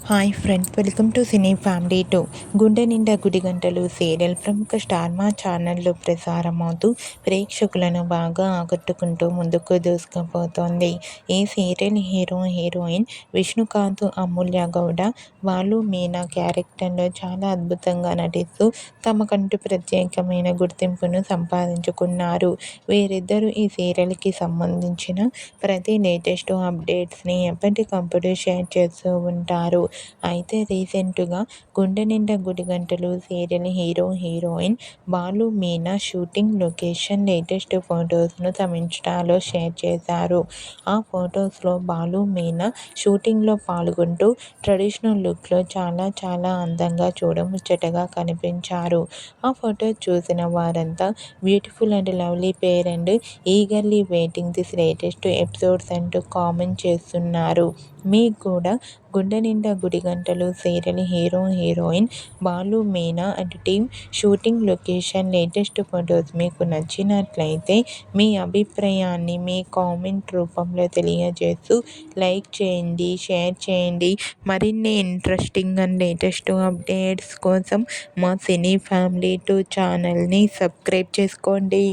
Hi friends, welcome to cine family 2. గుండె Ninda Gudigantalu serial ప్రముఖ star మా ఛానల్లో ప్రసారమవుతూ ప్రేక్షకులను బాగా ఆకట్టుకుంటూ ముందుకు దూసుకుపోతోంది. ఈ సీరియల్ హీరోయిన్ విష్ణుకాంత్, అమూల్య గౌడ వాళ్ళు మీనా క్యారెక్టర్లో చాలా అద్భుతంగా నటిస్తూ తమకంటూ ప్రత్యేకమైన గుర్తింపును సంపాదించుకున్నారు. వీరిద్దరూ ఈ సీరియల్కి సంబంధించిన ప్రతి లేటెస్ట్ అప్డేట్స్ని ఎప్పటికప్పుడు షేర్ చేస్తూ ఉంటారు. అయితే రీసెంట్గా Gunde Ninda Gudigantalu serial heroine Balu Meena shooting location latest ఫొటోస్ను తమ ఇన్స్టాలో షేర్ చేశారు. ఆ ఫొటోస్లో బాలు మీనా షూటింగ్లో పాల్గొంటూ ట్రెడిషనల్ లుక్లో చాలా అందంగా చూడముచ్చటగా కనిపించారు. ఆ ఫోటో చూసిన వారంతా beautiful and lovely pair and eagerly waiting this latest episodes అంటూ కామెంట్ చేస్తున్నారు. మీకు కూడా Gunde Ninda Gudigantalu serial heroine Balu Meena and team shooting location latest photos మీకు నచ్చినట్లయితే మీ అభిప్రాయాన్ని మీ కామెంట్ రూపంలో తెలియజేస్తూ లైక్ చేయండి, షేర్ చేయండి. మరిన్ని ఇంట్రెస్టింగ్ అండ్ లేటెస్ట్ అప్డేట్స్ కోసం మా సినీ ఫ్యామిలీ 2 ఛానల్ని సబ్స్క్రైబ్ చేసుకోండి.